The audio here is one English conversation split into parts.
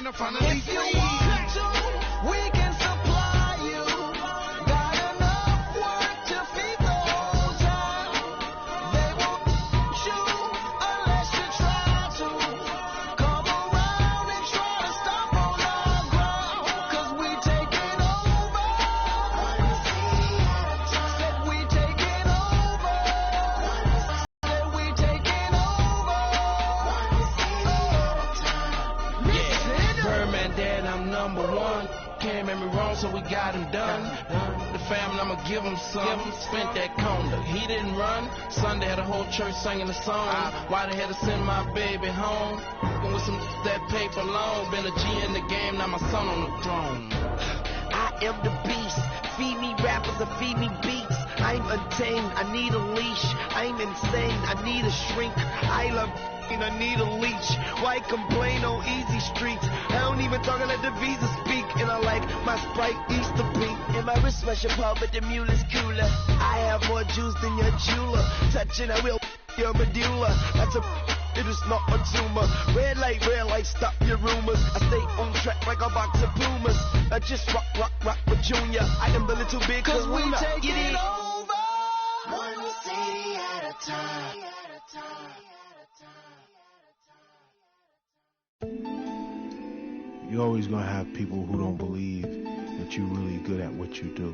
when I'm finally If you want to, we can supply you. Got enough work to feed the whole town. They won't you unless you try to. Come around and try to stop on our ground. 'Cause we taking over. Said we taking over. Said we taking over. Birdman dead, I'm number one. Can't make me wrong, so we got him done. The family, I'ma give him some. Spent that conda. He didn't run. Sunday had a whole church singing a song. Why they had to send my baby home? With some that paper long. Been a G in the game, now my son on the throne. I am the beast. Feed me rappers and feed me beats. I'm untamed. I need a leash. I'm insane. I need a shrink. I love and I need a leash. Why complain on easy streets? I don't even talk and let the visa speak. And I like my Sprite Easter pink. And my wrist special pub, but the mule is cooler. I have more juice than your jeweler. Touching, I will your medulla. That's a it is not a tumor. Red light, stop your rumors. I stay on track like a box of Pumas. I just rock with Junior. I am the little big 'cause we taking it over. One city at a time. You're always going to have people who don't believe that you're really good at what you do,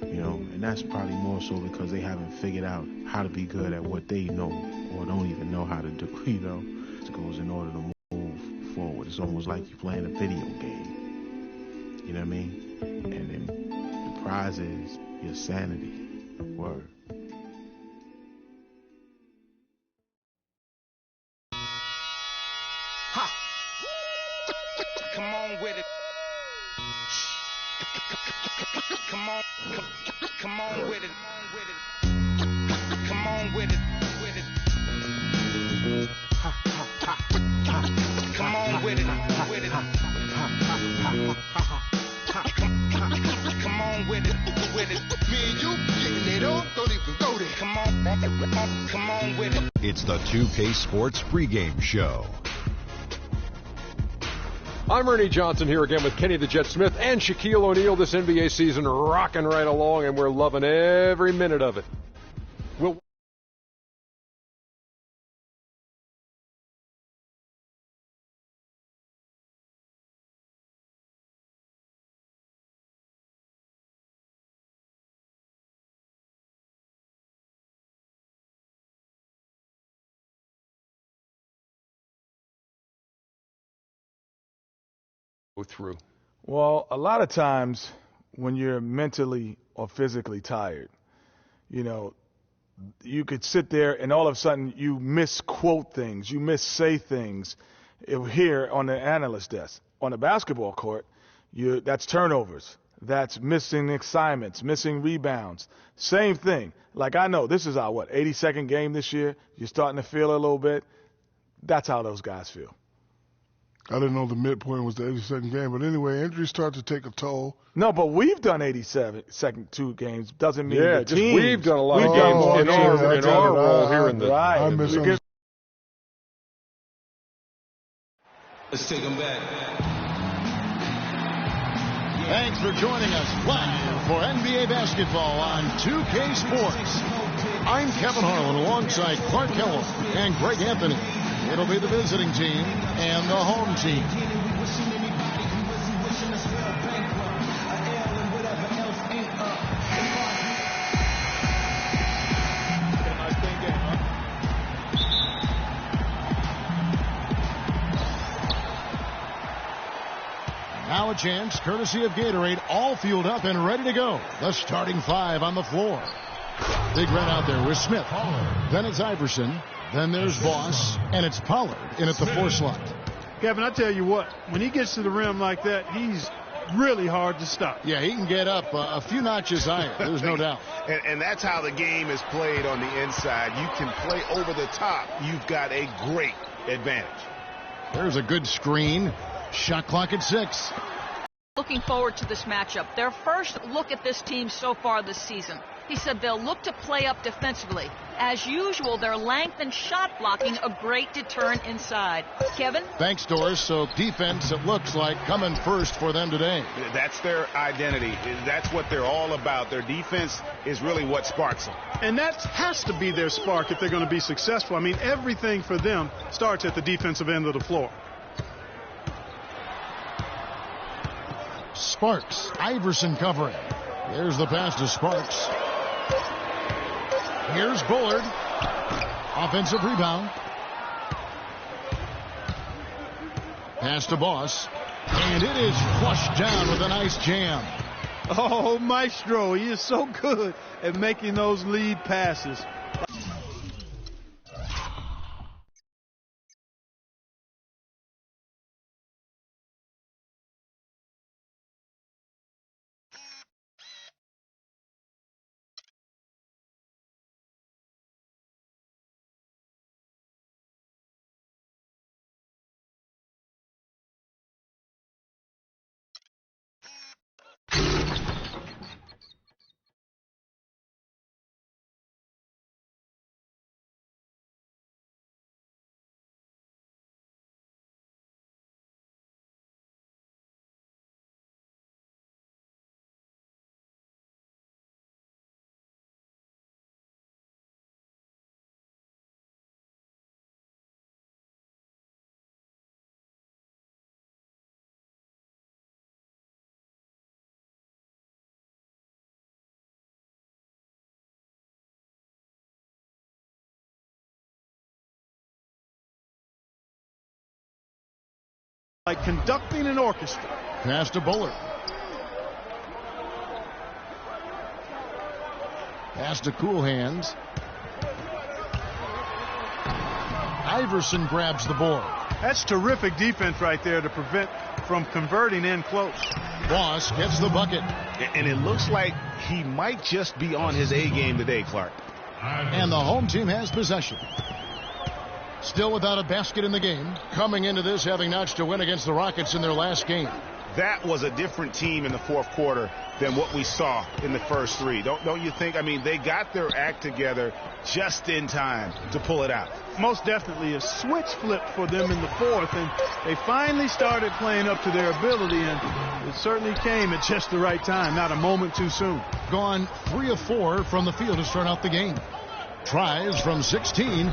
you know, and that's probably more so because they haven't figured out how to be good at what they know or don't even know how to do, you know. It goes in order to move forward. It's almost like you're playing a video game, you know what I mean? And then the prize is your sanity. Word. Come on with it. Come on with it. Come on with it. Come on with it. Come on with it. Me and you getting it on, don't even go there. Come on with it. It's the 2K Sports pregame show. I'm Ernie Johnson here again with Kenny the Jet Smith and Shaquille O'Neal. This NBA season rocking right along, and we're loving every minute of it. We'll go through. Well, a lot of times when you're mentally or physically tired, you know, you could sit there and all of a sudden you misquote things, you missay things here on the analyst desk. On the basketball court, that's turnovers. That's missing assignments, missing rebounds. Same thing. Like I know this is our, 82nd game this year. You're starting to feel it a little bit. That's how those guys feel. I didn't know the midpoint was the 82nd game, but anyway, injuries start to take a toll. No, but we've done 82 games. Doesn't mean the just teams. we've done a lot of games in our role here in the. Right. I misunderstood. Let's take them back. Thanks for joining us live for NBA basketball on 2K Sports. I'm Kevin Harlan alongside Clark Kellogg and Greg Anthony. It'll be the visiting team and the home team. Now a chance, courtesy of Gatorade, all fueled up and ready to go. The starting five on the floor. Big Red out there with Smith. Then it's Iverson. Then there's Voss. And it's Pollard in at the 4 slot. Kevin, I tell you what, when he gets to the rim like that, he's really hard to stop. Yeah, he can get up a few notches higher. There's no doubt. And that's how the game is played on the inside. You can play over the top. You've got a great advantage. There's a good screen. Shot clock at 6. Looking forward to this matchup. Their first look at this team so far this season. He said they'll look to play up defensively. As usual, their length and shot blocking a great deterrent inside. Kevin? Thanks, Doris. So defense, it looks like, coming first for them today. That's their identity. That's what they're all about. Their defense is really what sparks them. And that has to be their spark if they're going to be successful. I mean, everything for them starts at the defensive end of the floor. Sparks. Iverson covering. There's the pass to Sparks. Here's Bullard. Offensive rebound. Pass to Boss. And it is flushed down with a nice jam. Oh, Maestro, he is so good at making those lead passes. Like conducting an orchestra. Pass to Bullard. Pass to Cool Hands. Iverson grabs the board. That's terrific defense right there to prevent from converting in close. Boss gets the bucket. And it looks like he might just be on his A game today, Clark. And the home team has possession. Still without a basket in the game. Coming into this having notched a win against the Rockets in their last game. That was a different team in the fourth quarter than what we saw in the first three. Don't you think? I mean, they got their act together just in time to pull it out. Most definitely a switch flipped for them in the fourth, and they finally started playing up to their ability, and it certainly came at just the right time, not a moment too soon. Gone 3 of 4 from the field to start out the game. Tries from 16.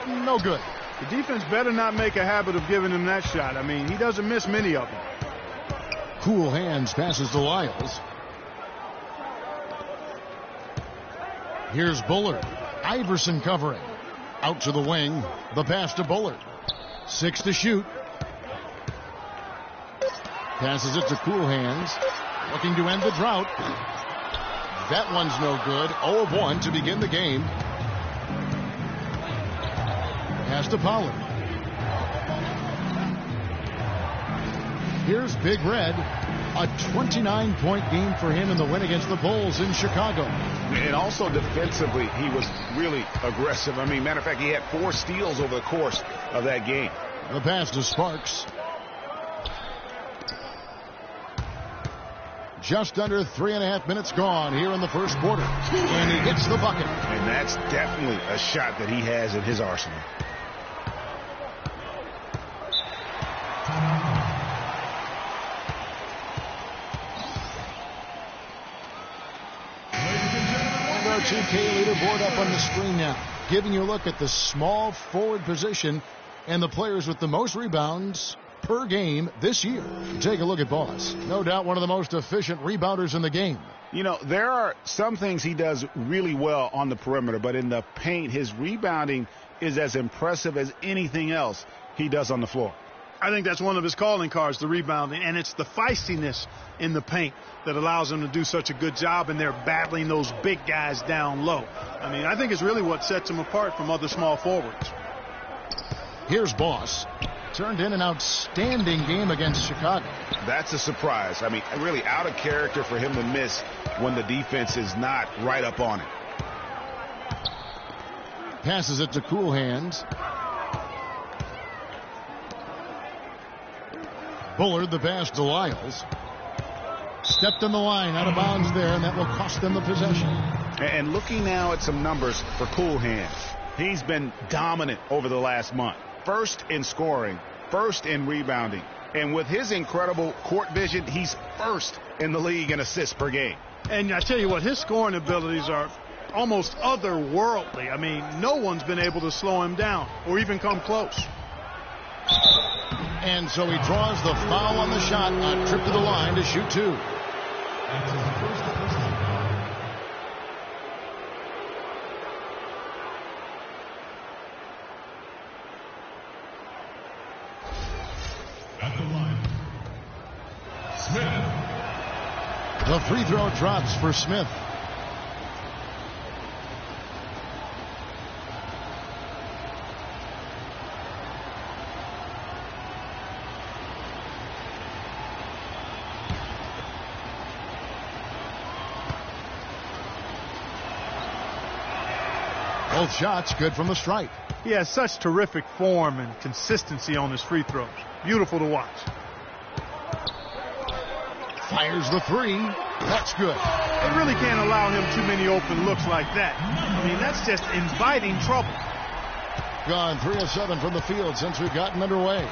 No good. The defense better not make a habit of giving him that shot. I mean, he doesn't miss many of them. Cool Hands passes to Lyles. Here's Bullard. Iverson covering. Out to the wing. The pass to Bullard. 6 to shoot. Passes it to Cool Hands. Looking to end the drought. That one's no good. 0 of 1 to begin the game. Pass to Pollard. Here's Big Red. A 29-point game for him in the win against the Bulls in Chicago. And also defensively, he was really aggressive. I mean, matter of fact, he had 4 steals over the course of that game. The pass to Sparks. Just under 3.5 minutes gone here in the first quarter. And he hits the bucket. And that's definitely a shot that he has in his arsenal. And our 2K leaderboard up on the screen now, giving you a look at the small forward position and the players with the most rebounds per game this year. Take a look at Boss. No doubt one of the most efficient rebounders in the game. You know, there are some things he does really well on the perimeter, but in the paint, his rebounding is as impressive as anything else he does on the floor. I think that's one of his calling cards, the rebounding, and it's the feistiness in the paint that allows him to do such a good job, and they're battling those big guys down low. I mean, I think it's really what sets him apart from other small forwards. Here's Boss. Turned in an outstanding game against Chicago. That's a surprise. I mean, really out of character for him to miss when the defense is not right up on it. Passes it to Cool Hands. Bullard, the pass to Lyles. Stepped in the line, out of bounds there, and that will cost them the possession. And looking now at some numbers for Cool Hands. He's been dominant over the last month. First in scoring, first in rebounding. And with his incredible court vision, he's first in the league in assists per game. And I tell you what, his scoring abilities are almost otherworldly. I mean, no one's been able to slow him down or even come close. And so he draws the foul on the shot, a trip to the line to shoot two. At the line, Smith. The free throw drops for Smith. Both shots good from the stripe. He has such terrific form and consistency on his free throws. Beautiful to watch. Fires the three. That's good. They really can't allow him too many open looks like that. I mean, that's just inviting trouble. Gone 3 of 7 from the field since we've gotten underway.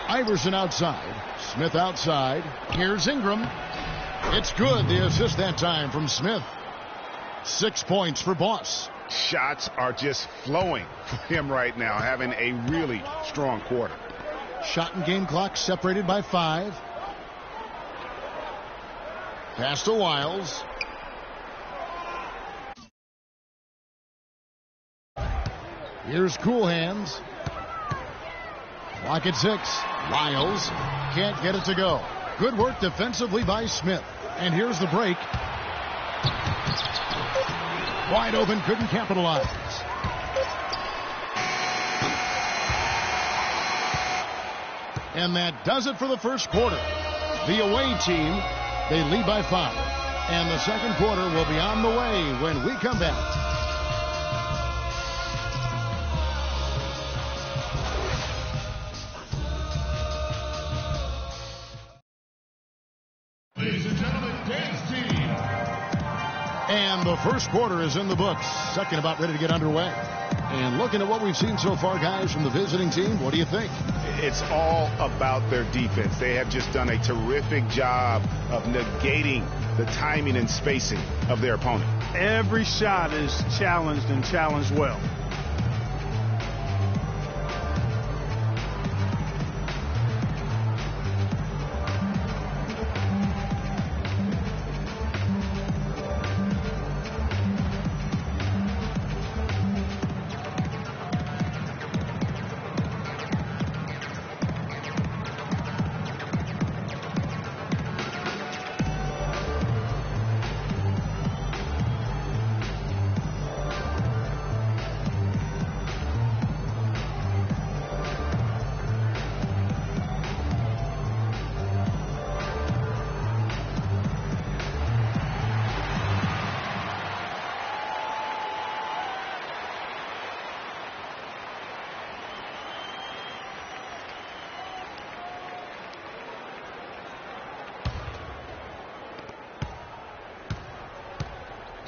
Iverson outside. Smith outside. Here's Ingram. It's good. The assist that time from Smith. 6 points for Boss. Shots are just flowing for him right now, having a really strong quarter. Shot and game clock separated by 5. Pass to Wiles. Here's Cool Hands. Clock at 6. Wiles can't get it to go. Good work defensively by Smith. And here's the break. Wide open, couldn't capitalize. And that does it for the first quarter. The away team, they lead by 5. And the second quarter will be on the way when we come back. Ladies and gentlemen, dance team. And the first quarter is in the books. Second about ready to get underway. And looking at what we've seen so far, guys, from the visiting team, what do you think? It's all about their defense. They have just done a terrific job of negating the timing and spacing of their opponent. Every shot is challenged and challenged well.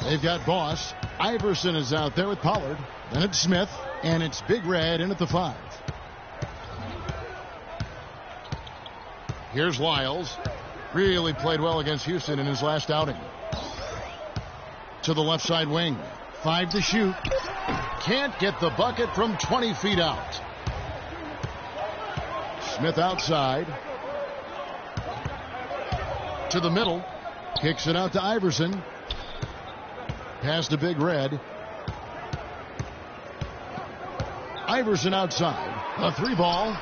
They've got Boss. Iverson is out there with Pollard. Then it's Smith. And it's Big Red in at the 5. Here's Wiles. Really played well against Houston in his last outing. To the left side wing. 5 to shoot. Can't get the bucket from 20 feet out. Smith outside. To the middle. Kicks it out to Iverson. Pass to Big Red. Iverson outside. A 3-ball.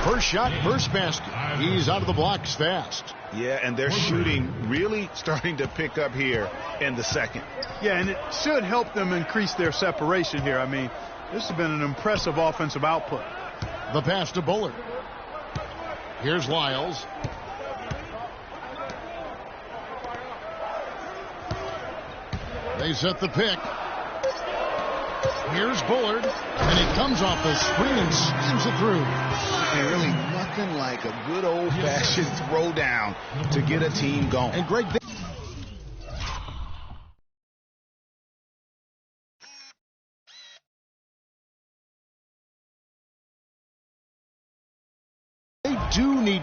First shot, first basket. He's out of the blocks fast. Yeah, and their shooting really starting to pick up here in the second. Yeah, and it should help them increase their separation here. I mean, this has been an impressive offensive output. The pass to Bullard. Here's Wiles. They set the pick. Here's Bullard, and he comes off the screen and slams it through. And really nothing like a good old-fashioned throw down to get a team going. And Greg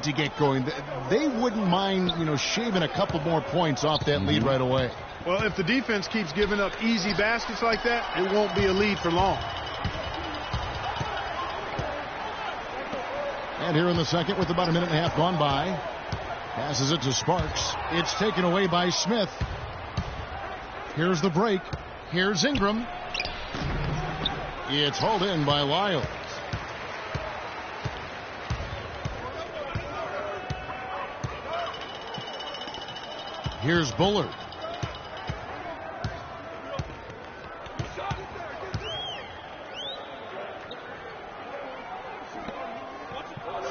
to get going. They wouldn't mind, shaving a couple more points off that lead right away. Well, if the defense keeps giving up easy baskets like that, it won't be a lead for long. And here in the second, with about a minute and a half gone by, passes it to Sparks. It's taken away by Smith. Here's the break. Here's Ingram. It's hauled in by Lyles. Here's Bullard.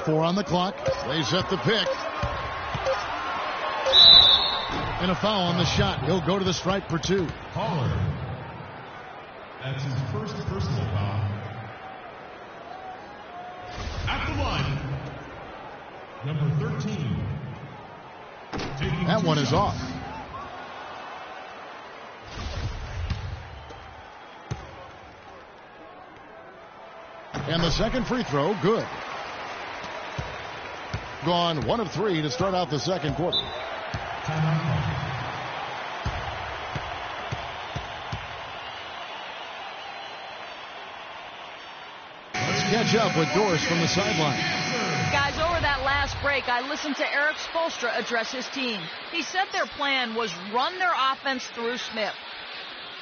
Four on the clock. They set the pick. And a foul on the shot. He'll go to the stripe for two. Pollard. That's his first personal foul. At the line, number 13. That one is off. And the second free throw, good. Gone 1 of 3 to start out the second quarter. Let's catch up with Doris from the sideline. Guys, over that last break, I listened to Eric Spoelstra address his team. He said their plan was run their offense through Smith.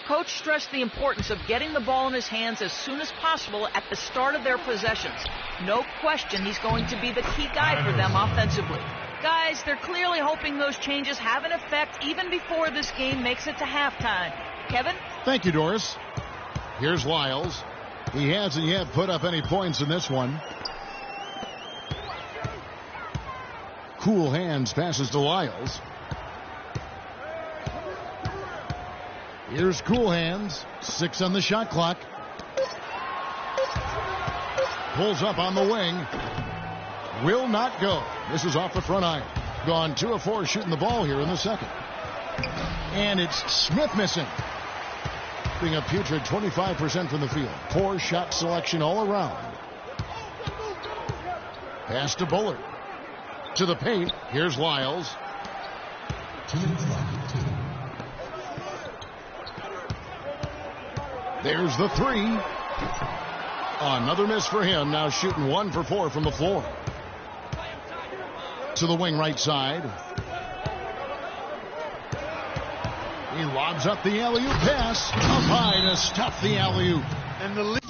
Coach stressed the importance of getting the ball in his hands as soon as possible at the start of their possessions. No question he's going to be the key guy for them offensively. Guys, they're clearly hoping those changes have an effect even before this game makes it to halftime. Kevin? Thank you, Doris. Here's Lyles. He hasn't yet put up any points in this one. Cool hands passes to Lyles. Here's Cool Hands. 6 on the shot clock. Pulls up on the wing. Will not go. This is off the front iron. Gone 2 of 4 shooting the ball here in the second. And it's Smith missing. Being a putrid 25% from the field. Poor shot selection all around. Pass to Bullard. To the paint. Here's Lyles. There's the three. Another miss for him. Now shooting 1 for 4 from the floor. To the wing right side. He lobs up the alley-oop pass. Up high to stuff the alley-oop. And the lead.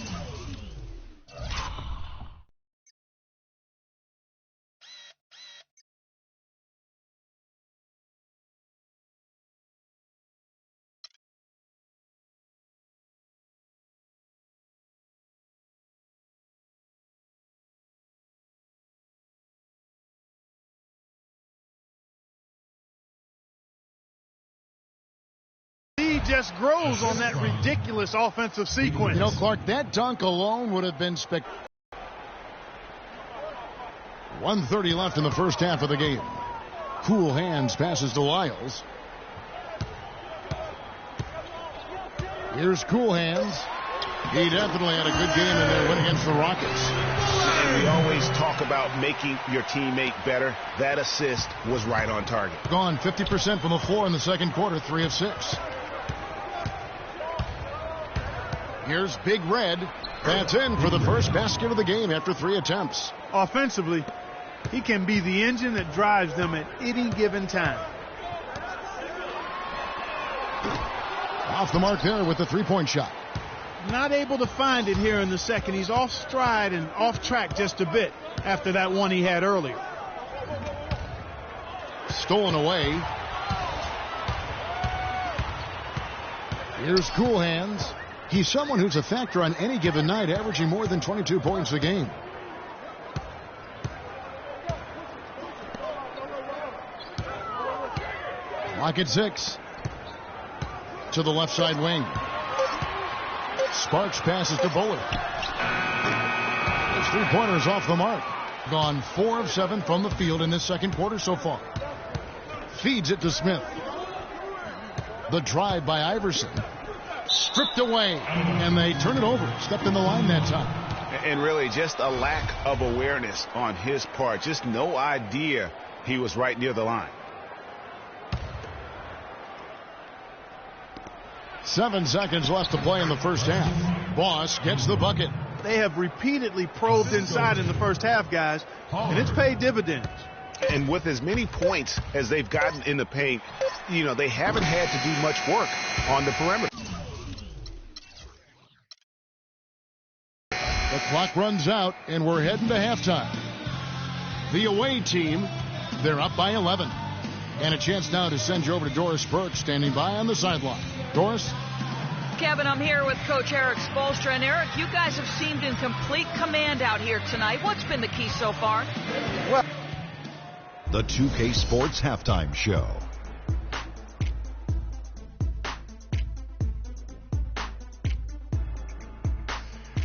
Just grows on that ridiculous offensive sequence. Clark, that dunk alone would have been spectacular. 1:30 left in the first half of the game. Cool Hands passes to Lyles. Here's Cool Hands. He definitely had a good game in their win against the Rockets. And we always talk about making your teammate better. That assist was right on target. Gone 50% from the floor in the second quarter, 3 of 6. Here's Big Red. That's in for the first basket of the game after 3 attempts. Offensively, he can be the engine that drives them at any given time. Off the mark there with the three-point shot. Not able to find it here in the second. He's off stride and off track just a bit after that one he had earlier. Stolen away. Here's Cool Hands. He's someone who's a factor on any given night, averaging more than 22 points a game. Lock at 6. To the left side wing. Sparks passes to Bullard. His three-pointers off the mark. Gone 4 of 7 from the field in this second quarter so far. Feeds it to Smith. The drive by Iverson. Stripped away, and they turn it over. Stepped in the line that time. And really just a lack of awareness on his part. Just no idea he was right near the line. 7 seconds left to play in the first half. Boss gets the bucket. They have repeatedly probed inside in the first half, guys, and it's paid dividends. And with as many points as they've gotten in the paint, you know, they haven't had to do much work on the perimeter. The clock runs out, and we're heading to halftime. The away team, they're up by 11. And a chance now to send you over to Doris Burke, standing by on the sideline. Doris? Kevin, I'm here with Coach Eric Spoelstra. And Eric, you guys have seemed in complete command out here tonight. What's been the key so far? Well, the 2K Sports Halftime Show.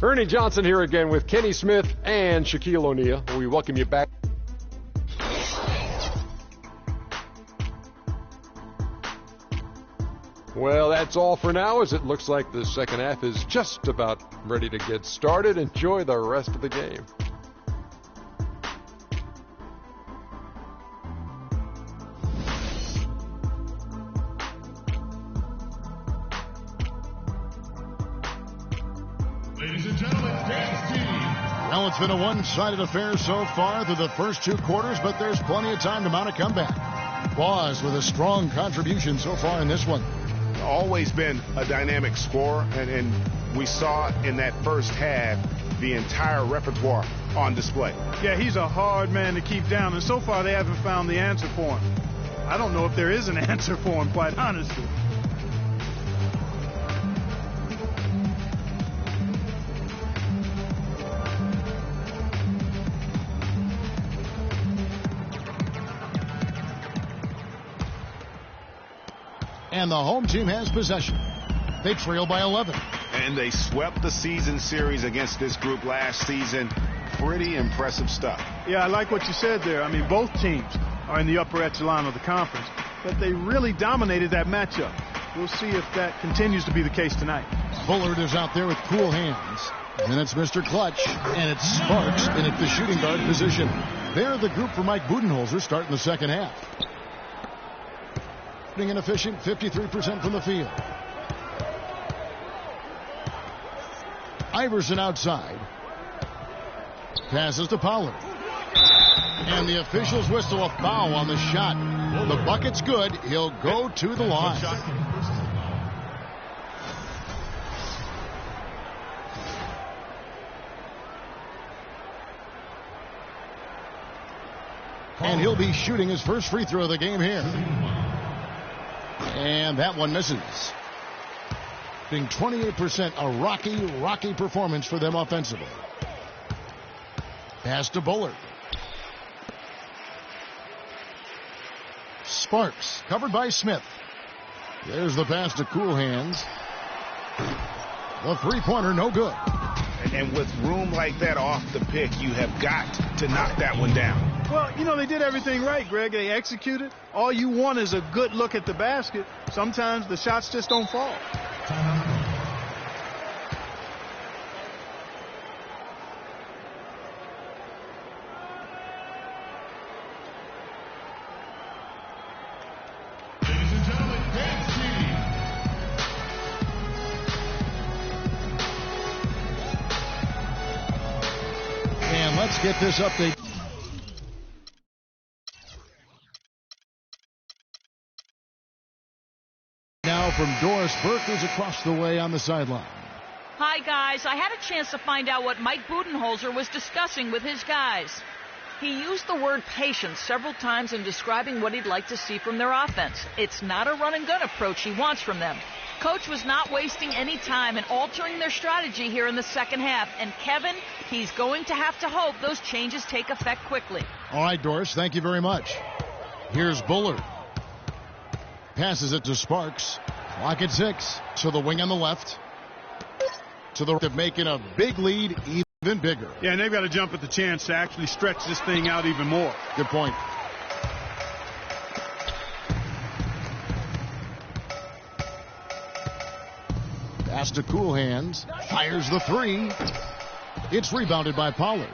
Ernie Johnson here again with Kenny Smith and Shaquille O'Neal. We welcome you back. Well, that's all for now, as it looks like the second half is just about ready to get started. Enjoy the rest of the game. Ladies and gentlemen, dance team. Well, it's been a one-sided affair so far through the first 2 quarters, but there's plenty of time to mount a comeback. Boss with a strong contribution so far in this one. Always been a dynamic scorer, and we saw in that first half the entire repertoire on display. Yeah, he's a hard man to keep down, and so far they haven't found the answer for him. I don't know if there is an answer for him, quite honestly. And the home team has possession. They trail by 11. And they swept the season series against this group last season. Pretty impressive stuff. Yeah, I like what you said there. I mean, both teams are in the upper echelon of the conference, but they really dominated that matchup. We'll see if that continues to be the case tonight. Bullard is out there with cool hands. And it's Mr. Clutch. And it's Sparks in at the shooting guard position. They're the group for Mike Budenholzer starting the second half. An efficient 53% from the field. Iverson outside. Passes to Pollard. And the officials whistle a foul on the shot. The bucket's good. He'll go to the line. And he'll be shooting his first free throw of the game here. And that one misses. Being 28%, a rocky performance for them offensively. Pass to Bullard. Sparks, covered by Smith. There's the pass to Cool Hands. The three-pointer, no good. And with room like that off the pick, you have got to knock that one down. Well, you know, they did everything right, Greg. They executed. All you want is a good look at the basket. Sometimes the shots just don't fall. Ladies and gentlemen, dance team. And let's get this update. Now from Doris Burke, who's across the way on the sideline. Hi, guys. I had a chance to find out what Mike Budenholzer was discussing with his guys. He used the word patience several times in describing what he'd like to see from their offense. It's not a run-and-gun approach he wants from them. Coach was not wasting any time in altering their strategy here in the second half. And Kevin, he's going to have to hope those changes take effect quickly. All right, Doris, thank you very much. Here's Bullard. Passes it to Sparks. Clock at 6. To the wing on the left. To the right, making a big lead even bigger. Yeah, and they've got to jump at the chance to actually stretch this thing out even more. Good point. Pass to Cool Hands. Fires the three. It's rebounded by Pollard.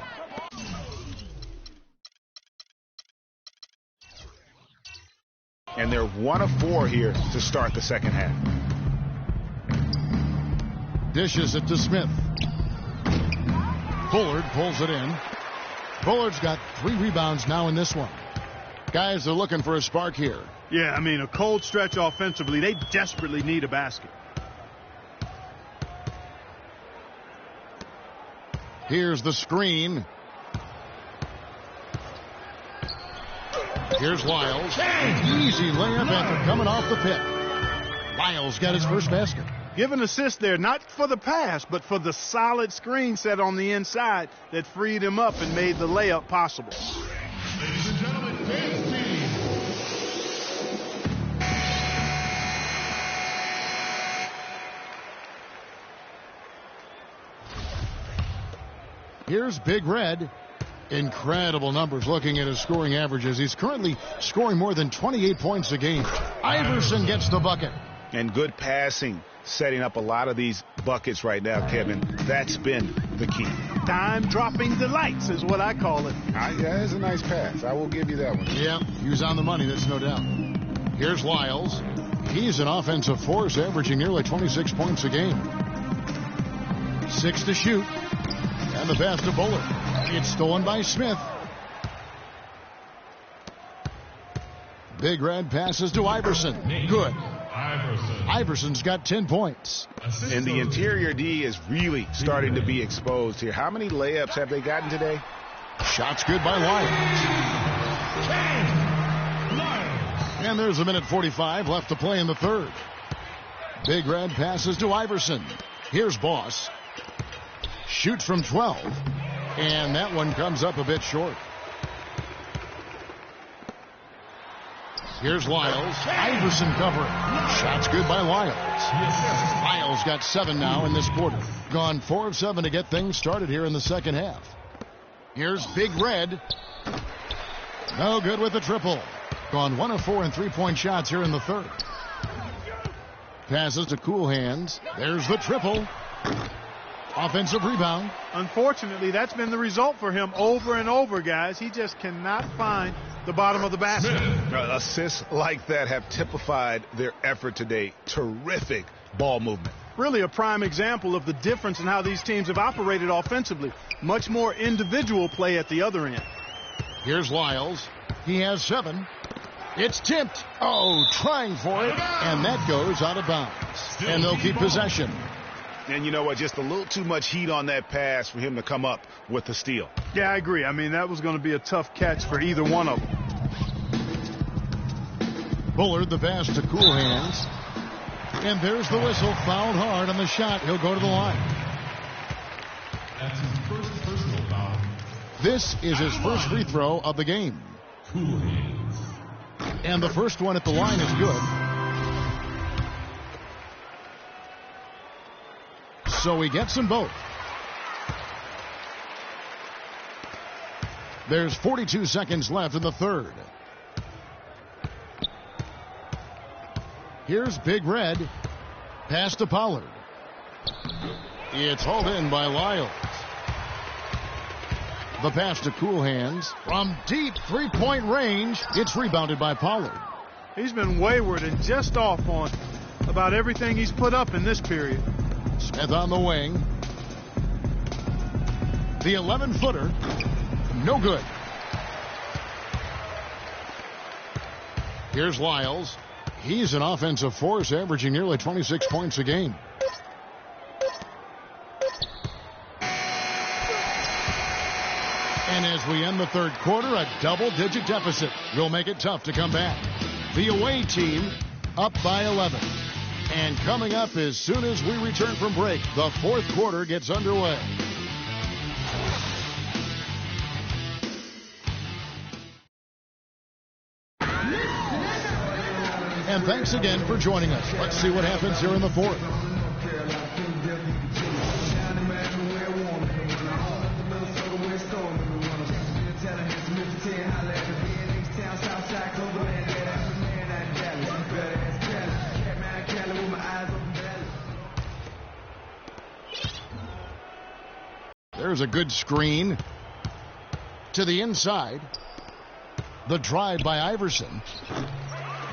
And they're 1 of 4 here to start the second half. Dishes it to Smith. Bullard pulls it in. Bullard's got 3 rebounds now in this one. Guys are looking for a spark here. Yeah, I mean, a cold stretch offensively. They desperately need a basket. Here's the screen. Here's Lyles. Easy layup after coming off the pick. Lyles got his first basket. Give an assist there, not for the pass, but for the solid screen set on the inside that freed him up and made the layup possible. Ladies and gentlemen, dance team. Here's Big Red. Incredible numbers looking at his scoring averages. He's currently scoring more than 28 points a game. Iverson gets the bucket. And good passing, setting up a lot of these buckets right now, Kevin. That's been the key. Time-dropping delights is what I call it. Yeah, it's a nice pass. I will give you that one. Yeah, he was on the money, that's no doubt. Here's Lyles. He's an offensive force, averaging nearly 26 points a game. 6 to shoot. And the pass to Bullard. It's stolen by Smith. Big Red passes to Iverson. Good. Iverson's got 10 points. And the interior D is really starting to be exposed here. How many layups have they gotten today? Shots good by Lyles. And there's a minute 45 left to play in the third. Big Red passes to Iverson. Here's Boss. Shoots from 12. And that one comes up a bit short. Here's Lyles. Iverson covering. Shots good by Lyles. Lyles got 7 now in this quarter. Gone 4 of 7 to get things started here in the second half. Here's Big Red. No good with the triple. Gone 1 of 4 in 3-point shots here in the third. Passes to Cool Hands. There's the triple. Offensive rebound. Unfortunately, that's been the result for him over and over, guys. He just cannot find the bottom of the basket. Assists like that have typified their effort today. Terrific ball movement. Really a prime example of the difference in how these teams have operated offensively. Much more individual play at the other end. Here's Lyles. He has 7. It's tipped. Oh, trying for it. And that goes out of bounds. And they'll keep possession. And you know what? Just a little too much heat on that pass for him to come up with the steal. Yeah, I agree. I mean, that was going to be a tough catch for either one of them. Bullard, the pass to Cool Hands. And there's the whistle. Fouled hard on the shot. He'll go to the line. That's his first personal foul. This is his first free throw of the game. Cool Hands. And the first one at the line is good. So he gets them both. There's 42 seconds left in the third. Here's Big Red. Pass to Pollard. It's hauled in by Lyles. The pass to Cool Hands. From deep 3-point range, it's rebounded by Pollard. He's been wayward and just off on about everything he's put up in this period. Smith on the wing. The 11-footer. No good. Here's Lyles. He's an offensive force, averaging nearly 26 points a game. And as we end the third quarter, a double-digit deficit will make it tough to come back. The away team up by 11. And coming up as soon as we return from break, the fourth quarter gets underway. And thanks again for joining us. Let's see what happens here in the fourth. There's a good screen to the inside. The drive by Iverson.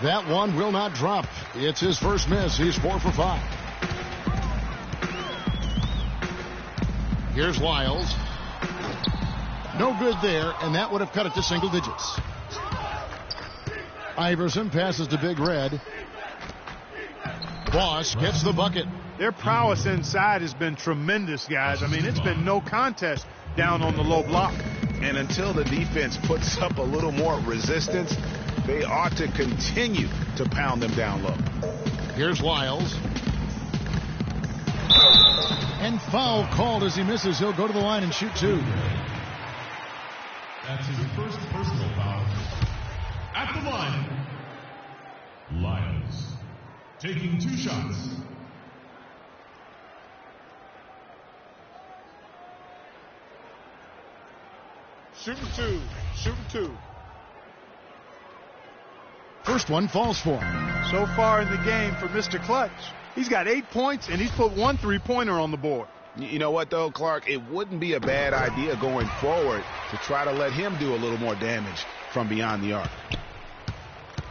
That one will not drop. It's his first miss. He's 4 for 5. Here's Lyles. No good there, and that would have cut it to single digits. Iverson passes to Big Red. Boss gets the bucket. Their prowess inside has been tremendous, guys. I mean, it's been no contest down on the low block. And until the defense puts up a little more resistance, they ought to continue to pound them down low. Here's Lyles. And foul called as he misses. He'll go to the line and shoot 2. That's his first personal foul. At the line, Lyles taking 2 shots. Shooting 2. Shooting 2. First one falls for him. So far in the game for Mr. Clutch, he's got 8 points, and he's put 1 3-pointer on the board. You know what, though, Clark? It wouldn't be a bad idea going forward to try to let him do a little more damage from beyond the arc.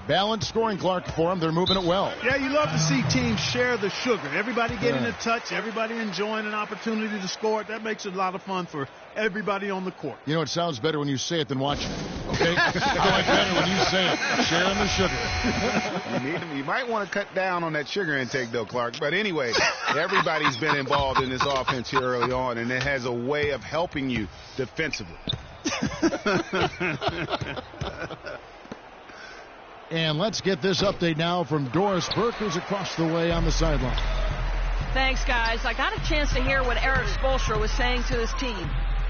Balanced scoring, Clark, for him. They're moving it well. Yeah, you love to see teams share the sugar. Everybody getting a touch, everybody enjoying an opportunity to score. That makes it a lot of fun for everybody on the court. You know, it sounds better when you say it than watching it. Okay? I like better when you say it. Sharing the sugar. You might want to cut down on that sugar intake, though, Clark. But anyway, everybody's been involved in this offense here early on, and it has a way of helping you defensively. And let's get this update now from Doris Burke, who's across the way on the sideline. Thanks, guys. I got a chance to hear what Eric Spoelstra was saying to his team.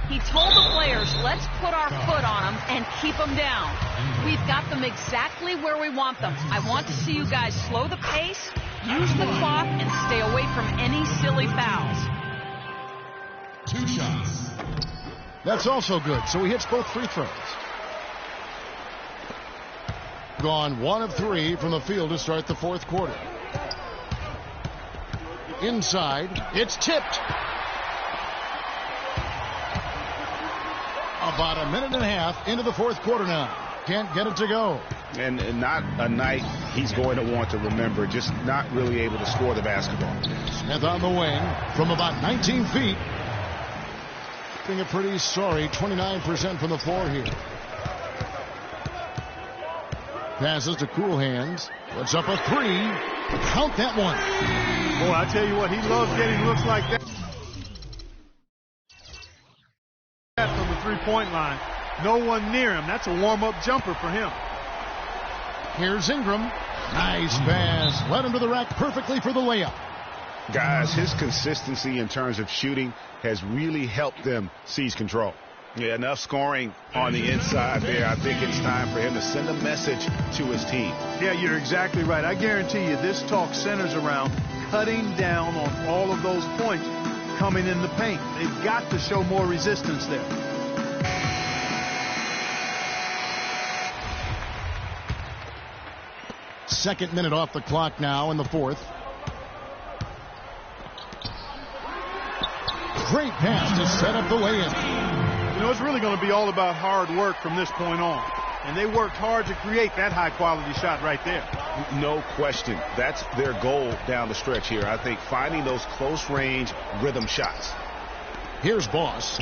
He told the players, let's put our foot on them and keep them down. We've got them exactly where we want them. I want to see you guys slow the pace, use the clock, and stay away from any silly fouls. 2 shots. That's also good. So he hits both free throws. Gone 1 of 3 from the field to start the 4th quarter. Inside, it's tipped. About a minute and a half into the 4th quarter now. Can't get it to go. And not a night he's going to want to remember, just not really able to score the basketball. Smith on the wing from about 19 feet. Being a pretty sorry 29% from the floor here. Passes to Cool Hands. Puts up a 3. Count that one. Boy, I tell you what, he loves getting looks like that from the 3-point line. No one near him. That's a warm-up jumper for him. Here's Ingram. Nice pass. Led him to the rack perfectly for the layup. Guys, his consistency in terms of shooting has really helped them seize control. Yeah, enough scoring on the inside there. I think it's time for him to send a message to his team. Yeah, you're exactly right. I guarantee you this talk centers around cutting down on all of those points coming in the paint. They've got to show more resistance there. Second minute off the clock now in the 4th. Great pass to set up the lay-in. You know, it's really going to be all about hard work from this point on. And they worked hard to create that high-quality shot right there. No question. That's their goal down the stretch here. I think finding those close-range rhythm shots. Here's Boss.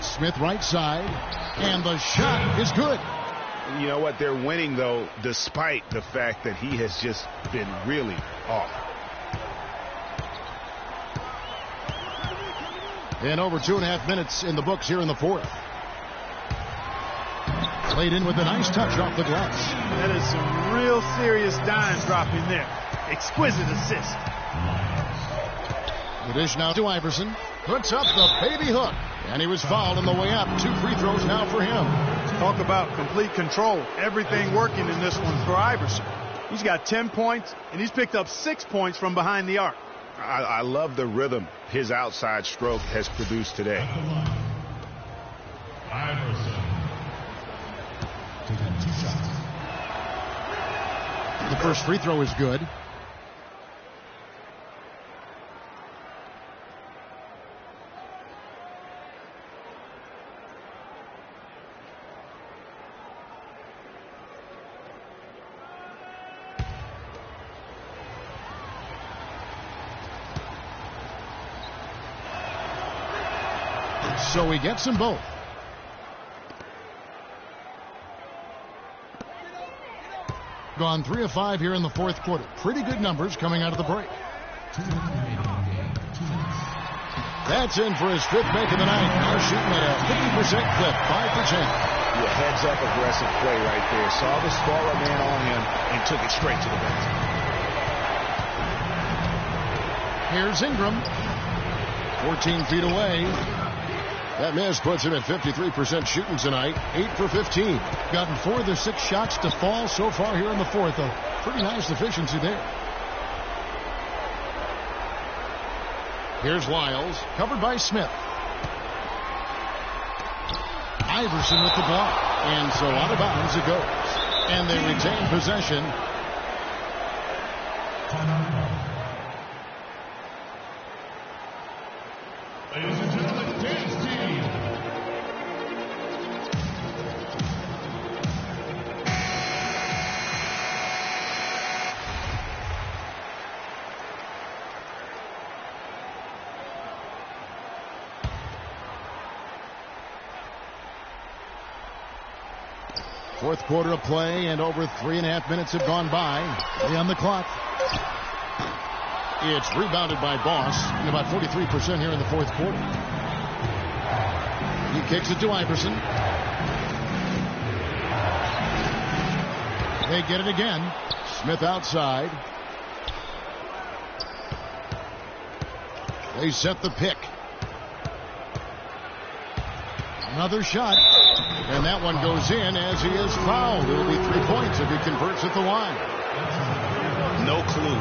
Smith right side. And the shot is good. You know what? They're winning, though, despite the fact that he has just been really off. And over 2.5 minutes in the books here in the 4th. Played in with a nice touch off the glass. That is some real serious dime dropping there. Exquisite assist. The dish now to Iverson. Puts up the baby hook. And he was fouled on the way up. 2 free throws now for him. Talk about complete control. Everything working in this one for Iverson. He's got 10 points, and he's picked up 6 points from behind the arc. I love the rhythm his outside stroke has produced today. Iverson. Taking 2 shots. The first free throw is good. So he gets them both. Gone 3 of 5 here in the fourth quarter. Pretty good numbers coming out of the break. That's in for his 5th make of the night. Now shooting at a 50% clip, 5 for 10. Yeah, heads-up aggressive play right there. Saw the smaller man on him and took it straight to the basket. Here's Ingram. 14 feet away. That miss puts him at 53% shooting tonight. 8 for 15. Gotten 4 of their 6 shots to fall so far here in the fourth. A pretty nice efficiency there. Here's Wiles, covered by Smith. Iverson with the block. And so out of bounds it goes. And they retain possession. Ladies and gentlemen, dance team. Fourth quarter of play, and over 3.5 minutes have gone by. 3 on the clock. It's rebounded by Boss, and about 43% here in the fourth quarter. He kicks it to Iverson. They get it again. Smith outside. They set the pick. Another shot. And that one goes in as he is fouled. It'll be 3 points if he converts at the line. No clue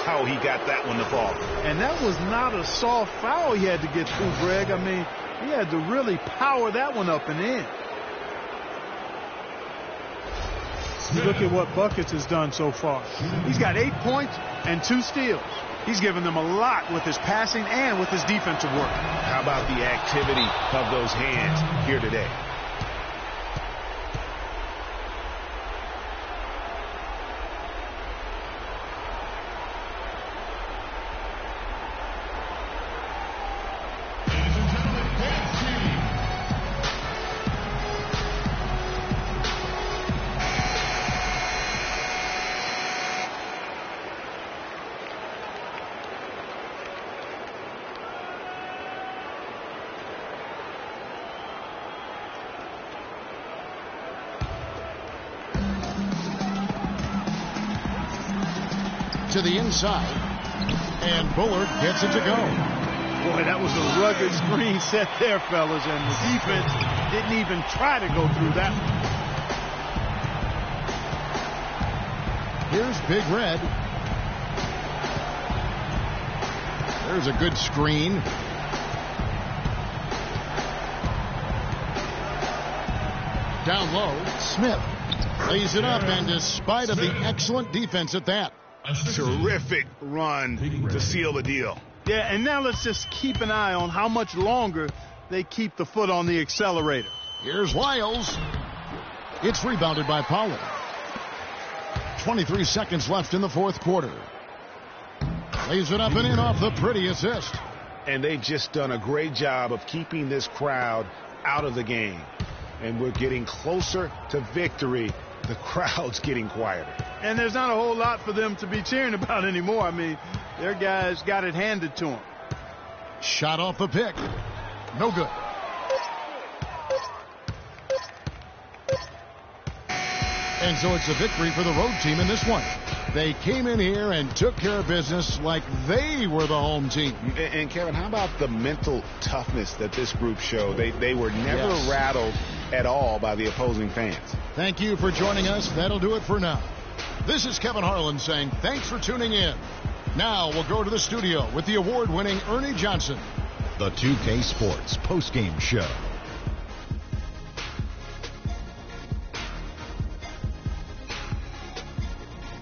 how he got that one to fall. And that was not a soft foul he had to get through, Greg. I mean, he had to really power that one up and in. You look at what Buckets has done so far. He's got 8 points and 2 steals. He's given them a lot with his passing and with his defensive work. How about the activity of those hands here today? To the inside, and Bullard gets it to go. Boy, that was a rugged screen set there, fellas, and the defense didn't even try to go through that one. Here's Big Red. There's a good screen. Down low, Smith lays it up, and despite of the excellent defense at that. Terrific run to seal the deal. Yeah, and now let's just keep an eye on how much longer they keep the foot on the accelerator. Here's Wiles. It's rebounded by Powell. 23 seconds left in the fourth quarter. Lays it up and in off the pretty assist. And they've just done a great job of keeping this crowd out of the game. And we're getting closer to victory. The crowd's getting quieter. And there's not a whole lot for them to be cheering about anymore. I mean, their guys got it handed to them. Shot off the pick. No good. And so it's a victory for the road team in this one. They came in here and took care of business like they were the home team. And Kevin, how about the mental toughness that this group showed? They were never rattled at all by the opposing fans. Thank you for joining us. That'll do it for now. This is Kevin Harlan saying thanks for tuning in. Now we'll go to the studio with the award-winning Ernie Johnson. The 2K Sports postgame show.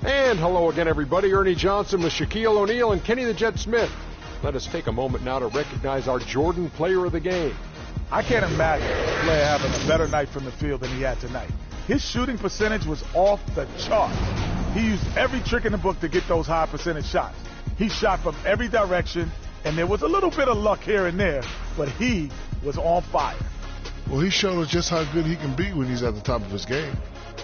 And hello again, everybody. Ernie Johnson with Shaquille O'Neal and Kenny the Jet Smith. Let us take a moment now to recognize our Jordan Player of the Game. I can't imagine a player having a better night from the field than he had tonight. His shooting percentage was off the chart. He used every trick in the book to get those high percentage shots. He shot from every direction. And there was a little bit of luck here and there, but he was on fire. Well, he showed us just how good he can be when he's at the top of his game.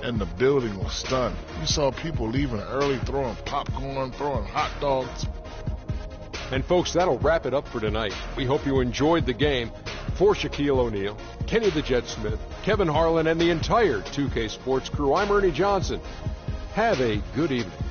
And the building was stunned. You saw people leaving early, throwing popcorn, throwing hot dogs. And folks, that'll wrap it up for tonight. We hope you enjoyed the game. For Shaquille O'Neal, Kenny the Jet Smith, Kevin Harlan, and the entire 2K Sports crew, I'm Ernie Johnson. Have a good evening.